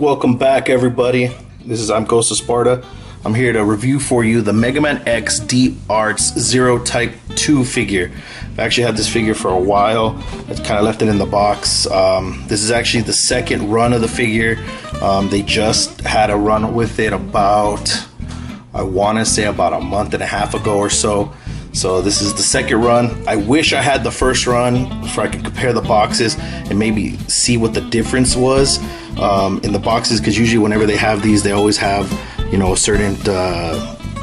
Welcome back, everybody. I'm Ghost of Sparta. I'm here to review for you the Mega Man X D-Arts Zero Type 2 figure. I've actually had this figure for a while. I kind of left it in the box. This is actually the second run of the figure. They just had a run with it about, I want to say about a month and a half ago or so. So this is the second run. I wish I had the first run so I could compare the boxes and maybe see what the difference was in the boxes, because usually whenever they have these, they always have, you know, a certain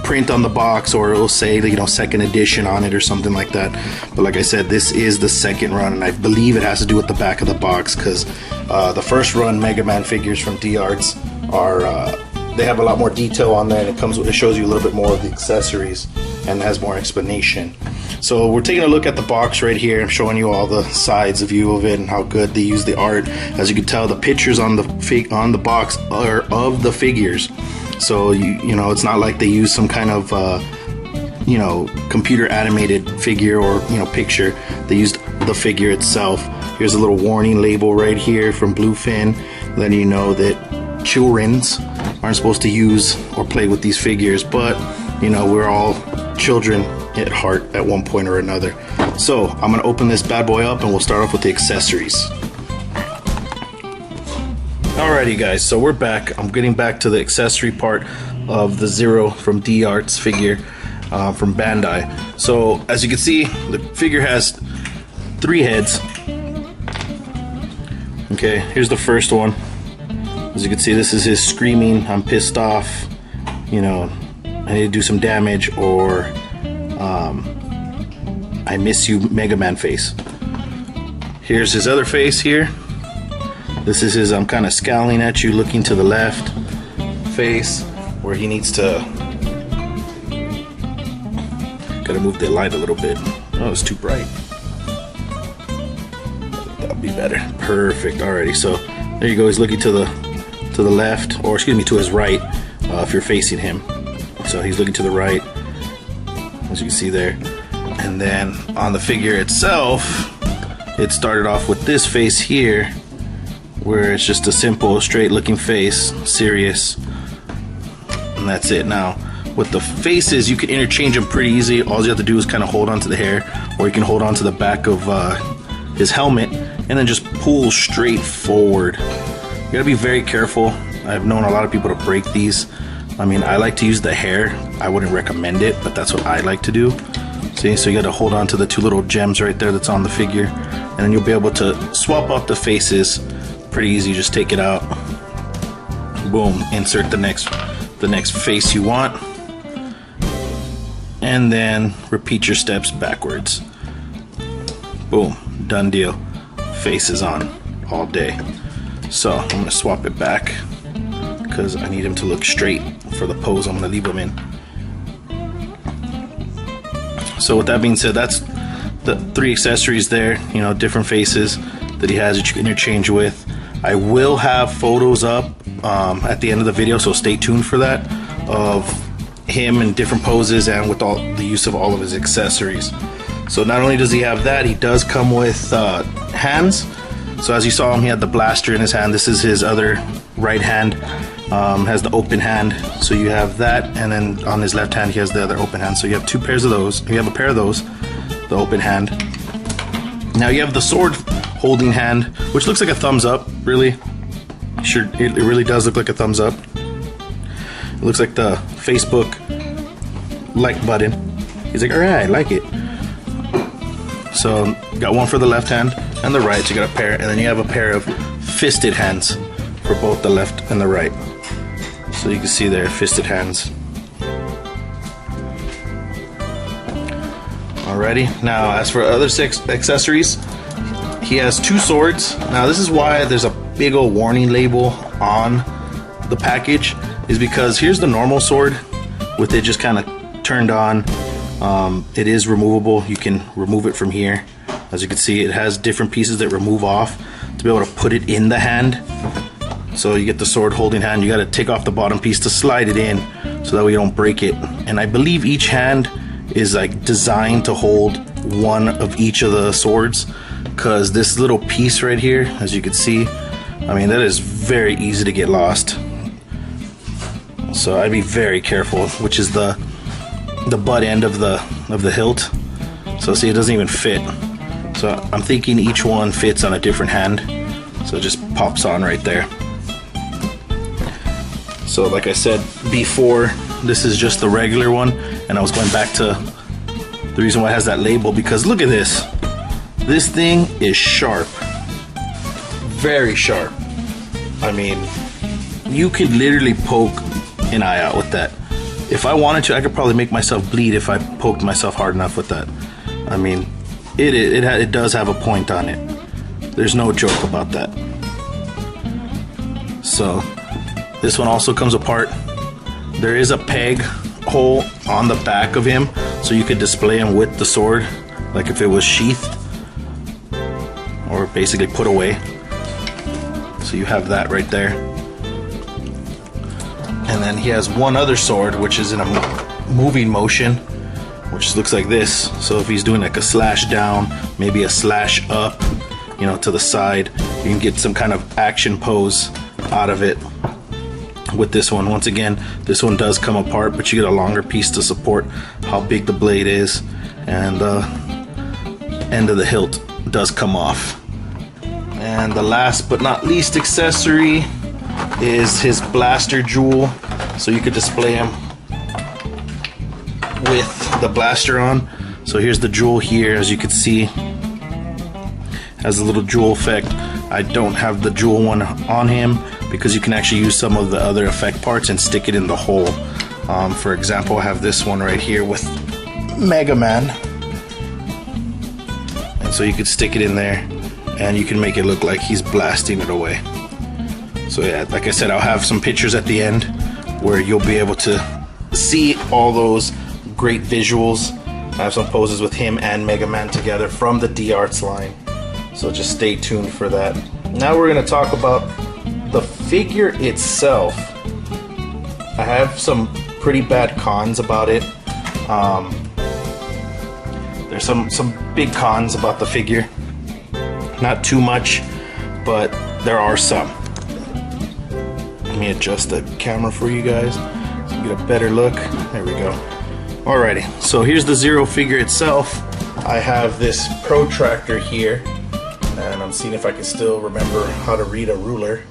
print on the box, or it'll say, you know, second edition on it or something like that. But like I said, this is the second run, and I believe it has to do with the back of the box, because the first run Mega Man figures from D-Arts are they have a lot more detail on there, and it shows you a little bit more of the accessories and has more explanation. So we're taking a look at the box right here. I'm showing you all the sides view of it and how good they use the art. As you can tell, the pictures on the box are of the figures. So you know, it's not like they use some kind of you know, computer animated figure or, you know, picture. They used the figure itself. Here's a little warning label right here from Bluefin, letting you know that childrens aren't supposed to use or play with these figures, but you know, we're all children at heart at one point or another. So I'm gonna open this bad boy up and we'll start off with the accessories. Alrighty guys, so we're back. I'm getting back to the accessory part of the Zero from D-Arts figure from Bandai. So as you can see, the figure has 3 heads. Okay, here's the first one. As you can see, this is his screaming, I'm pissed off, you know, I need to do some damage, or I miss you Mega Man face. Here's his other face here. This is his I'm kind of scowling at you, looking to the left face, where he needs to, gotta move the light a little bit. Oh, it's too bright. That'll be better. Perfect. Alrighty, so there you go. He's looking to the left, or excuse me, to his right, if you're facing him. So he's looking to the right, as you can see there. And then on the figure itself, it started off with this face here, where it's just a simple, straight looking face, serious, and that's it. Now, with the faces, you can interchange them pretty easy. All you have to do is kind of hold on to the hair, or you can hold on to the back of his helmet, and then just pull straight forward. You gotta be very careful. I've known a lot of people to break these. I mean, I like to use the hair. I wouldn't recommend it, but that's what I like to do. See, so you gotta hold on to the 2 little gems right there that's on the figure, and then you'll be able to swap out the faces pretty easy. Just take it out, boom, insert the next face you want, and then repeat your steps backwards. Boom, done deal. Face is on all day. So I'm gonna swap it back, because I need him to look straight for the pose I'm gonna leave him in. So with that being said, that's the 3 accessories there, you know, different faces that he has that you can interchange with. I will have photos up at the end of the video, so stay tuned for that, of him in different poses and with all the use of all of his accessories. So not only does he have that, he does come with hands. So as you saw him, he had the blaster in his hand. This is his other right hand, has the open hand. So you have that, and then on his left hand he has the other open hand. So you have 2 pairs of those. You have a pair of those, the open hand. Now you have the sword holding hand, which looks like a thumbs up, really. Sure, it really does look like a thumbs up. It looks like the Facebook like button. He's like, alright, I like it. So got one for the left hand and the right, so you got a pair, and then you have a pair of fisted hands for both the left and the right. So you can see there, fisted hands. Alrighty, now as for other 6 accessories, he has 2 swords. Now this is why there's a big old warning label on the package, is because here's the normal sword with it just kind of turned on. It is removable. You can remove it from here. As you can see, it has different pieces that remove off to be able to put it in the hand. So you get the sword holding hand. You got to take off the bottom piece to slide it in, so that way you don't break it. And I believe each hand is like designed to hold one of each of the swords, because this little piece right here, as you can see, I mean, that is very easy to get lost. So I'd be very careful, which is the butt end of the hilt. So see, it doesn't even fit. So I'm thinking each one fits on a different hand. So it just pops on right there. So like I said before, this is just the regular one, and I was going back to the reason why it has that label, because look at this. This thing is sharp. Very sharp. I mean, you could literally poke an eye out with that. If I wanted to, I could probably make myself bleed if I poked myself hard enough with that. I mean, it does have a point on it. There's no joke about that. So this one also comes apart. There is a peg hole on the back of him, so you could display him with the sword, like if it was sheathed, or basically put away. So you have that right there. And then he has one other sword, which is in a moving motion, which looks like this. So if he's doing like a slash down, maybe a slash up, you know, to the side, you can get some kind of action pose out of it with this one. Once again, this one does come apart, but you get a longer piece to support how big the blade is, and the end of the hilt does come off. And the last but not least accessory is his blaster jewel, so you could display him with the blaster on. So here's the jewel here, as you can see, has a little jewel effect. I don't have the jewel one on him because you can actually use some of the other effect parts and stick it in the hole. For example, I have this one right here with Mega Man, and so you could stick it in there and you can make it look like he's blasting it away. So yeah, like I said, I'll have some pictures at the end where you'll be able to see all those great visuals. I have some poses with him and Mega Man together from the DArts line, so just stay tuned for that. Now we're going to talk about the figure itself. I have some pretty bad cons about it. There's some big cons about the figure. Not too much, but there are some. Let me adjust the camera for you guys so you get a better look. There we go. Alrighty, so here's the Zero figure itself. I have this protractor here, and I'm seeing if I can still remember how to read a ruler.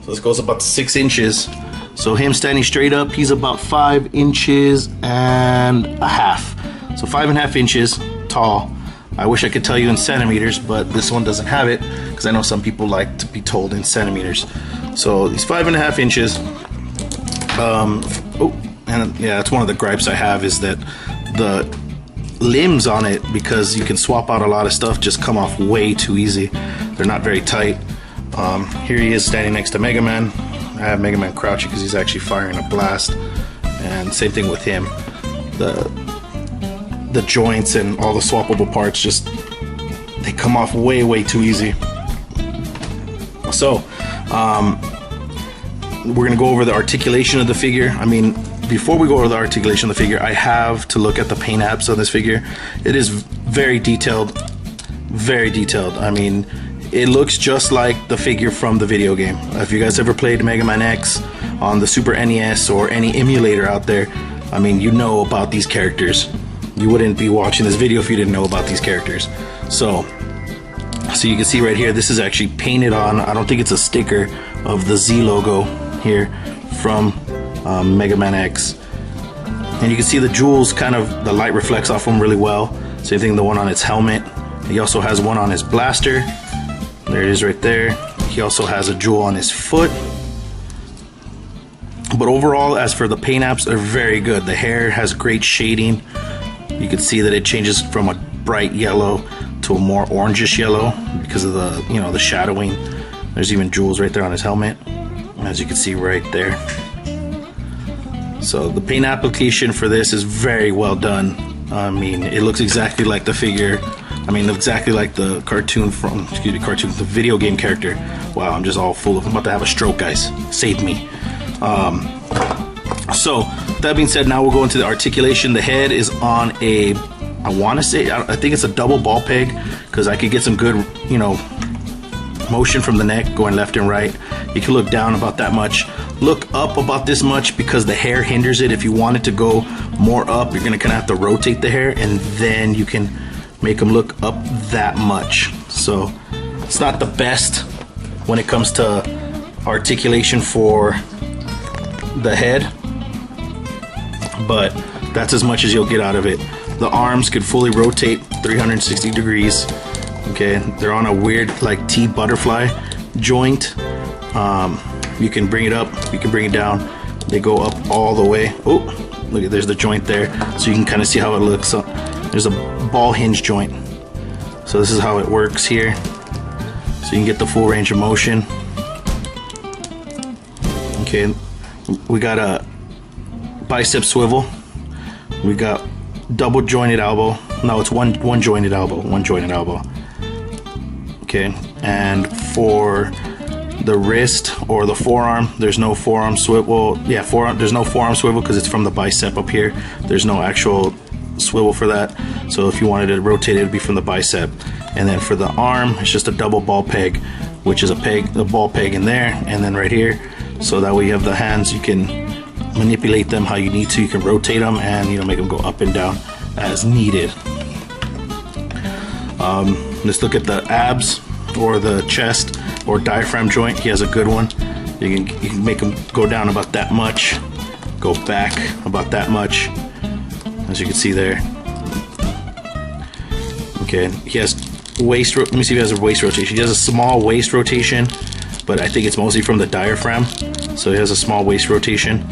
So this goes about 6 inches. So him standing straight up, he's about 5 inches and a half. So 5.5 inches tall. I wish I could tell you in centimeters, but this one doesn't have it because I know some people like to be told in centimeters. So he's 5.5 inches. And yeah, that's one of the gripes I have, is that the limbs on it, because you can swap out a lot of stuff, just come off way too easy. They're not very tight. Here he is standing next to Mega Man. I have Mega Man crouching because he's actually firing a blast, and same thing with him. The joints and all the swappable parts, just they come off way too easy. So we're gonna go over the articulation of the figure. I mean, before we go over the articulation of the figure, I have to look at the paint apps on this figure. It is very detailed, very detailed. I mean, it looks just like the figure from the video game. If you guys ever played Mega Man X on the Super NES or any emulator out there, I mean, you know about these characters. You wouldn't be watching this video if you didn't know about these characters. So you can see right here, this is actually painted on. I don't think it's a sticker of the Z logo here from Mega Man X. And you can see the jewels, kind of, the light reflects off them really well. Same thing, the one on its helmet. He also has one on his blaster. There it is right there. He also has a jewel on his foot. But overall, as for the paint apps, they're very good. The hair has great shading. You can see that it changes from a bright yellow to a more orangish yellow because of the, you know, the shadowing. There's even jewels right there on his helmet, as you can see right there. So the paint application for this is very well done. I mean, it looks exactly like the figure. I mean, exactly like the cartoon from, the video game character. Wow, I'm just all full of, I'm about to have a stroke, guys. Save me. So, that being said, now we'll go into the articulation. The head is on a, I want to say, I think it's a double ball peg, because I could get some good, you know, motion from the neck going left and right. You can look down about that much, look up about this much, because the hair hinders it. If you want it to go more up, you're gonna kind of have to rotate the hair, and then you can make them look up that much. So it's not the best when it comes to articulation for the head, but that's as much as you'll get out of it. The arms could fully rotate 360 degrees. Okay, they're on a weird like T butterfly joint. You can bring it up, you can bring it down. They go up all the way. Oh, look at, there's the joint there, so you can kind of see how it looks. There's a ball hinge joint. So this is how it works here. So you can get the full range of motion. Okay, we got a bicep swivel. We got double jointed elbow. No, it's one jointed elbow. Okay, and for the wrist or the forearm, there's no forearm swivel. Yeah, there's no forearm swivel because it's from the bicep up here. There's no actual swivel for that. So if you wanted to rotate it, it'd be from the bicep. And then for the arm, it's just a double ball peg, which is a ball peg in there, and then right here. So that way you have the hands, you can manipulate them how you need to. You can rotate them and, you know, make them go up and down as needed. Let's look at the abs or the chest or diaphragm joint. He has a good one. You can make them go down about that much, go back about that much, as you can see there. Okay, he has waist. Let me see if he has a waist rotation. He has a small waist rotation, but I think it's mostly from the diaphragm. So he has a small waist rotation.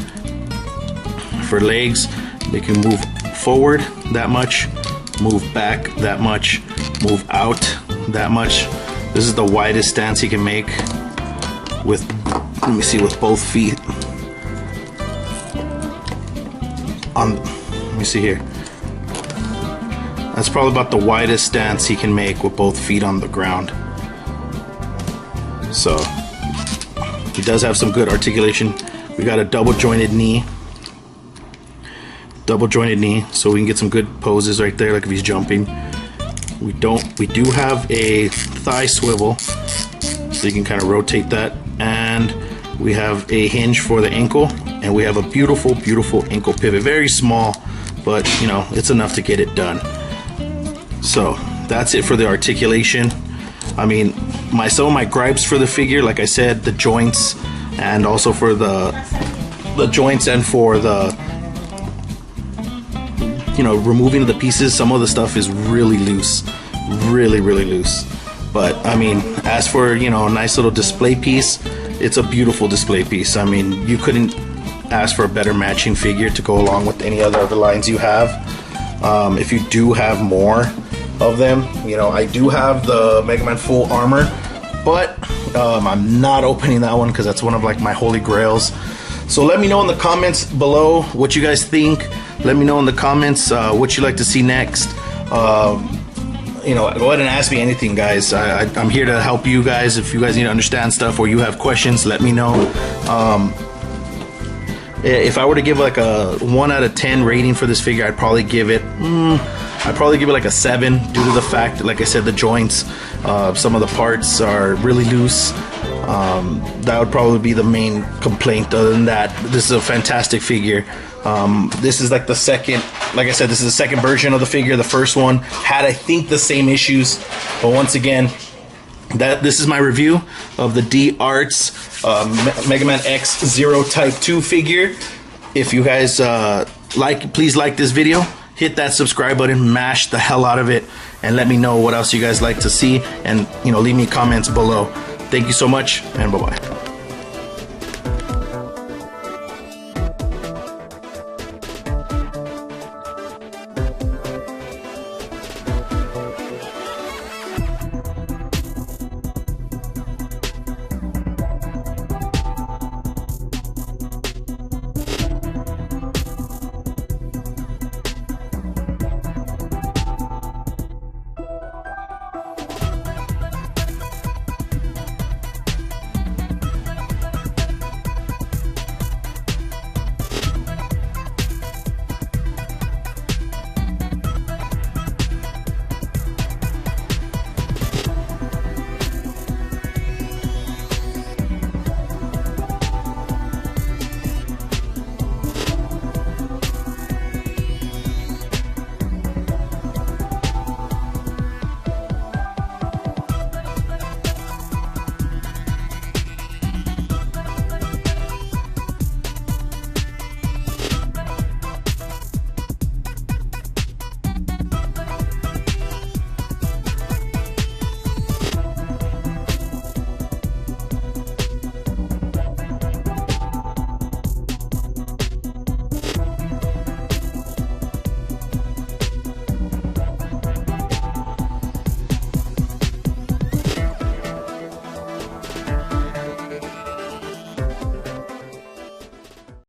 For legs, they can move forward that much, move back that much, move out that much. This is the widest stance he can make with, let me see, with both feet. Let me see here. That's probably about the widest stance he can make with both feet on the ground. So he does have some good articulation. We got a double jointed knee. So we can get some good poses right there, like if he's jumping. We do have a thigh swivel, so you can kind of rotate that, and we have a hinge for the ankle, and we have a beautiful ankle pivot. Very small, but you know, it's enough to get it done. So that's it for the articulation. I mean, some of my gripes for the figure, like I said, the joints, and also for the joints and for the, you know, removing the pieces. Some of the stuff is really loose, really loose. But I mean, as for, you know, a nice little display piece, it's a beautiful display piece. I mean, you couldn't ask for a better matching figure to go along with any other of the lines you have. If you do have more of them, you know, I do have the Mega Man Full Armor, but I'm not opening that one because that's one of like my holy grails. So let me know in the comments below what you guys think. Let me know in the comments what you'd like to see next. You know, go ahead and ask me anything, guys. I'm here to help you guys. If you guys need to understand stuff or you have questions, let me know. If I were to give like a 1 out of 10 rating for this figure, I'd probably give it like a 7, due to the fact, like I said, the joints, some of the parts are really loose. That would probably be the main complaint. Other than that, this is a fantastic figure. This is like the second, like I said, this is the second version of the figure. The first one had, I think, the same issues, but once again, this is my review of the D-Arts Mega Man X Zero Type 2 figure. If you guys please like this video, hit that subscribe button, mash the hell out of it, and let me know what else you guys like to see, and you know, leave me comments below. Thank you so much, and bye-bye.